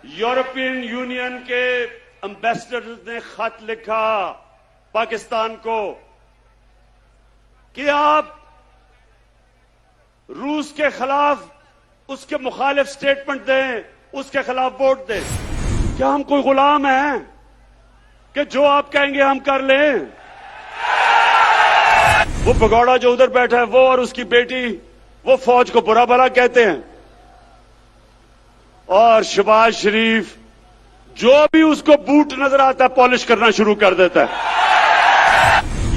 European union के ambassador ने खत लिखा पाकिस्तान को कि आप रूस के खिलाफ उसके मुखालिफ स्टेटमेंट दें, उसके खिलाफ वोट दें। क्या हम कोई गुलाम हैं कि जो आप कहेंगे हम कर लें? वो भगौड़ा जो उधर बैठा है वो और उसकी बेटी वो फौज को बुरा भला कहते हैं, और शहबाज शरीफ जो भी उसको बूट नजर आता है पॉलिश करना शुरू कर देता है।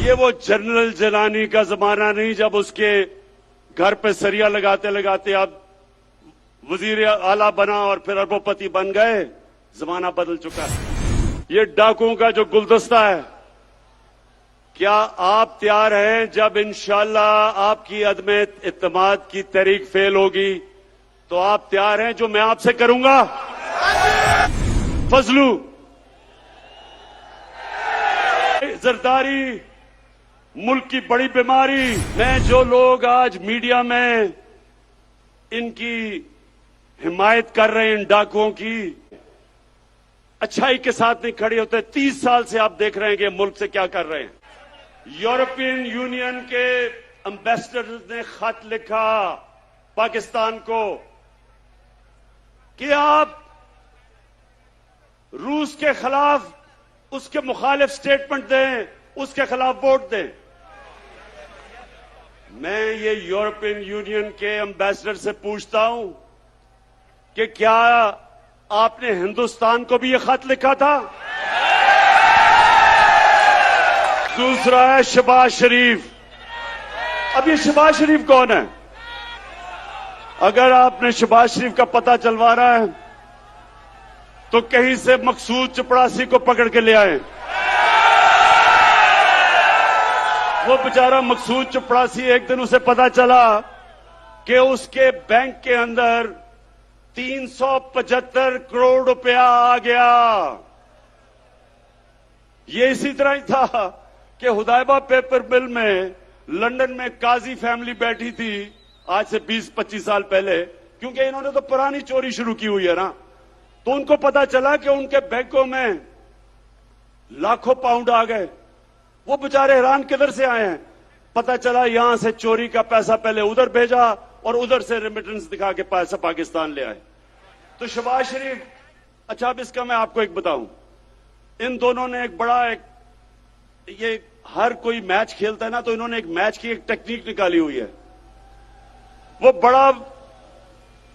ये वो जनरल जिलानी का जमाना नहीं जब उसके घर पे सरिया लगाते लगाते अब वजीर आला बना और फिर अरबोपति बन गए। जमाना बदल चुका है। ये डाकुओं का जो गुलदस्ता है, क्या आप तैयार हैं जब इंशाअल्लाह आपकी अदम इत्तेमाद की तहरीक फेल होगी तो आप तैयार हैं जो मैं आपसे करूंगा? फजलू, जरदारी, मुल्क की बड़ी बीमारी। मैं जो लोग आज मीडिया में इनकी हिमायत कर रहे हैं इन डाकुओं की, अच्छाई के साथ नहीं खड़े होते। 30 साल से आप देख रहे हैं कि मुल्क से क्या कर रहे हैं। यूरोपियन यूनियन के एम्बेसडर ने खत लिखा पाकिस्तान को कि आप रूस के खिलाफ उसके मुखालिफ स्टेटमेंट दें, उसके खिलाफ वोट दें। मैं ये यूरोपियन यूनियन के एम्बेसडर से पूछता हूं कि क्या आपने हिंदुस्तान को भी ये खत लिखा था? दूसरा है शहबाज शरीफ। अब ये शहबाज शरीफ कौन है? अगर आपने शहबाज शरीफ का पता चलवाना है तो कहीं से मकसूद चपड़ासी को पकड़ के ले आए। वो बेचारा मकसूद चपड़ासी, एक दिन उसे पता चला कि उसके बैंक के अंदर 375 करोड़ रुपया आ गया। ये इसी तरह ही था कि हुदैबा पेपर मिल में लंदन में काजी फैमिली बैठी थी आज से 20-25 साल पहले, क्योंकि इन्होंने तो पुरानी चोरी शुरू की हुई है ना। तो उनको पता चला कि उनके बैंकों में लाखों पाउंड आ गए। वो बेचारे हैरान, किधर से आए हैं? पता चला यहां से चोरी का पैसा पहले उधर भेजा और उधर से रेमिटेंस दिखा के पैसा पाकिस्तान ले आए। तो शहबाज शरीफ, अच्छा अब इसका मैं आपको एक बताऊं, इन दोनों ने एक बड़ा ये हर कोई मैच खेलता है ना, तो इन्होंने एक मैच की एक टेक्निक निकाली हुई है। वो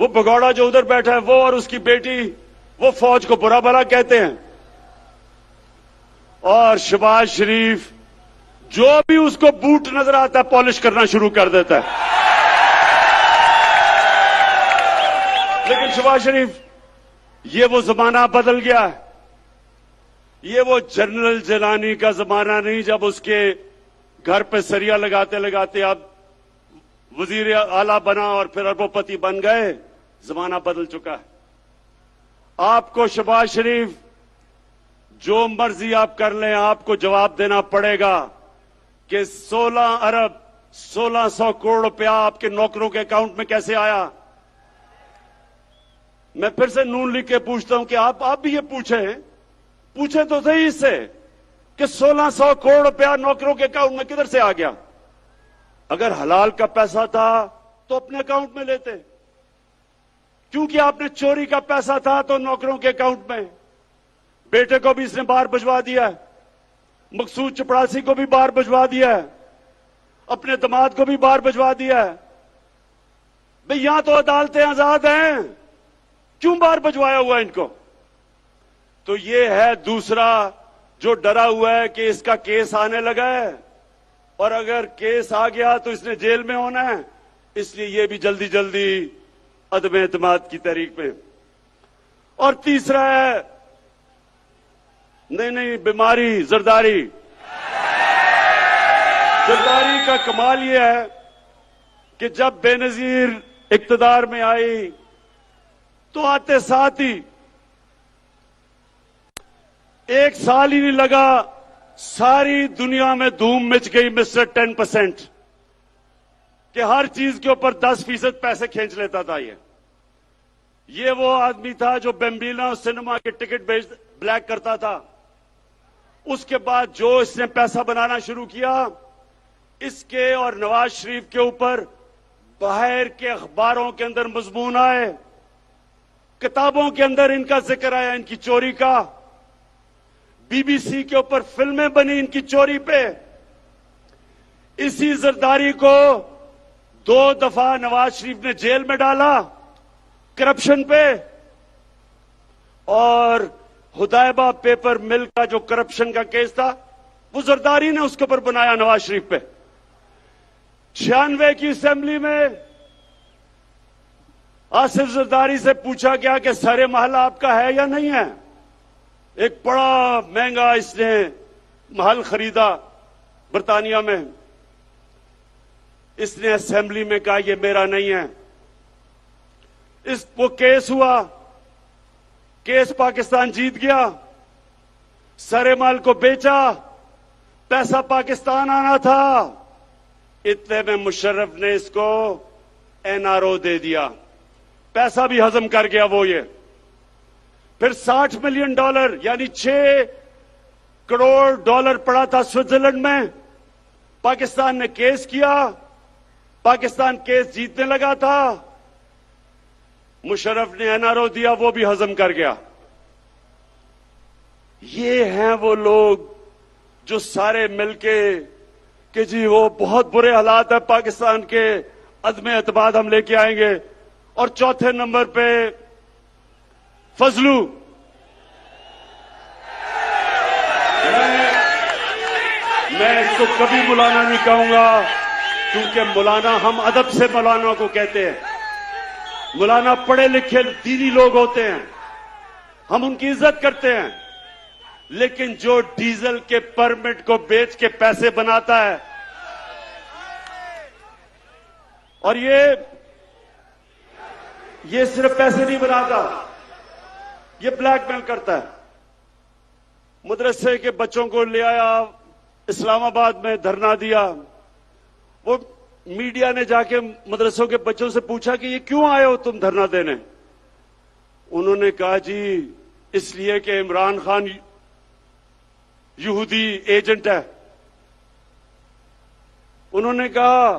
भगौड़ा जो उधर बैठा है वो और उसकी बेटी वो फौज को बुरा भला कहते हैं, और शहबाज शरीफ जो भी उसको बूट नजर आता है पॉलिश करना शुरू कर देता है। लेकिन शहबाज शरीफ, ये वो जमाना बदल गया है। ये वो जनरल जिलानी का जमाना नहीं जब उसके घर पे सरिया लगाते लगाते अब वजीर आला बना और फिर अरबोपति बन गए। जमाना बदल चुका है। आपको शहबाज शरीफ जो मर्जी आप कर लें, आपको जवाब देना पड़ेगा कि 16 अरब 1600 करोड़ रुपया आपके नौकरों के अकाउंट में कैसे आया। मैं फिर से नून लिख के पूछता हूं कि आप भी ये पूछे तो सही इससे कि 1600 करोड़ रुपया नौकरों के अकाउंट में किधर से आ गया। अगर हलाल का पैसा था तो अपने अकाउंट में लेते, क्योंकि आपने चोरी का पैसा था तो नौकरों के अकाउंट में। बेटे को भी इसने बाहर भिजवा दिया है, मकसूद चपड़ासी को भी बाहर भिजवा दिया है, अपने दामाद को भी बाहर भिजवा दिया है। भाई यहां तो अदालतें आजाद हैं, क्यों बाहर भिजवाया हुआ है इनको? तो ये है दूसरा जो डरा हुआ है कि इसका केस आने लगा है और अगर केस आ गया तो इसने जेल में होना है, इसलिए ये भी जल्दी जल्दी अदम एतमाद की तहरीक में। और तीसरा है नहीं बीमारी, जरदारी। जरदारी का कमाल यह है कि जब बेनजीर इक्तदार में आई तो आते साथ ही एक साल ही नहीं लगा, सारी दुनिया में धूम मच गई मिस्टर 10% कि हर चीज के ऊपर 10% पैसे खींच लेता था। ये वो आदमी था जो बेम्बिना सिनेमा के टिकट ब्लैक करता था। उसके बाद जो इसने पैसा बनाना शुरू किया, इसके और नवाज शरीफ के ऊपर बाहर के अखबारों के अंदर मजमून आए, किताबों के अंदर इनका जिक्र आया, इनकी चोरी का। बीबीसी के ऊपर फिल्में बनी इनकी चोरी पे। इसी जरदारी को 2 दफा नवाज शरीफ ने जेल में डाला करप्शन पे, और हुदैबा पेपर मिल का जो करप्शन का केस था वो जरदारी ने उसके ऊपर बनाया नवाज शरीफ पे। 96 की असेंबली में आसिफ जरदारी से पूछा गया कि सारे महल आपका है या नहीं है। एक बड़ा महंगा इसने महल खरीदा बर्तानिया में। इसने असेंबली में कहा ये मेरा नहीं है। वो केस हुआ, केस पाकिस्तान जीत गया, सारे माल को बेचा, पैसा पाकिस्तान आना था। इतने में मुशर्रफ ने इसको एनआरओ दे दिया, पैसा भी हजम कर गया वो। ये फिर $60 मिलियन यानी $6 करोड़ पड़ा था स्विट्जरलैंड में। पाकिस्तान ने केस किया, पाकिस्तान केस जीतने लगा था, मुशर्रफ ने एनआरओ दिया, वो भी हजम कर गया। ये हैं वो लोग जो सारे मिलके कि जी वो बहुत बुरे हालात है पाकिस्तान के, अदम एतमाद हम लेके आएंगे। और चौथे नंबर पे फजलू। मैं इसको कभी मौलाना नहीं कहूंगा, क्योंकि मौलाना, हम अदब से मौलाना को कहते हैं। मौलाना पढ़े लिखे दीनी लोग होते हैं, हम उनकी इज्जत करते हैं। लेकिन जो डीजल के परमिट को बेच के पैसे बनाता है, और ये सिर्फ पैसे नहीं बनाता, ये ब्लैकमेल करता है। मदरसे के बच्चों को ले आया, इस्लामाबाद में धरना दिया। वो मीडिया ने जाके मदरसों के बच्चों से पूछा कि ये क्यों आए हो तुम धरना देने। उन्होंने कहा जी इसलिए कि इमरान खान यहूदी एजेंट है। उन्होंने कहा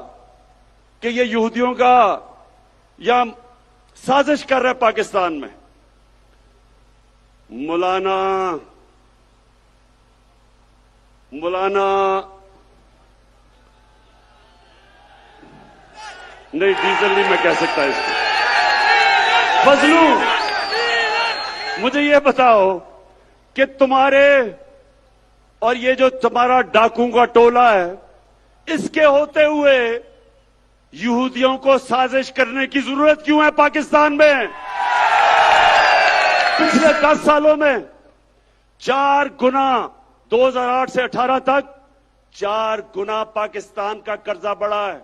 कि ये यहूदियों का या साजिश कर रहा है पाकिस्तान में। मौलाना नहीं, डीजल नहीं मैं कह सकता इसको। फजलू, मुझे ये बताओ कि तुम्हारे और ये जो तुम्हारा डाकुओं का टोला है, इसके होते हुए यहूदियों को साजिश करने की जरूरत क्यों है पाकिस्तान में? पिछले 10 सालों में 4 गुना, 2008 से 18 तक 4 गुना पाकिस्तान का कर्जा बढ़ा है।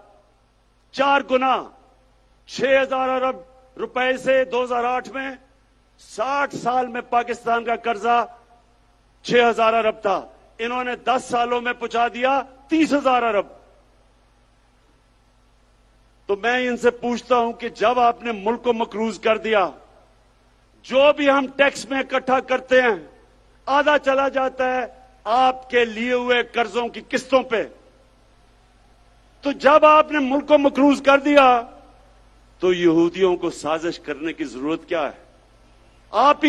4 गुना, 6,000 अरब रुपए से 2008 में 60 साल में पाकिस्तान का कर्जा 6,000 अरब था। इन्होंने 10 सालों में पहुंचा दिया 30,000 अरब। तो मैं इनसे पूछता हूं कि जब आपने मुल्क को मकरूज कर दिया, जो भी हम टैक्स में इकट्ठा करते हैं आधा चला जाता है आपके लिए हुए कर्जों की किस्तों पे। तो जब आपने मुल्क को मकरूज कर दिया तो यहूदियों को साजिश करने की जरूरत क्या है? आप ही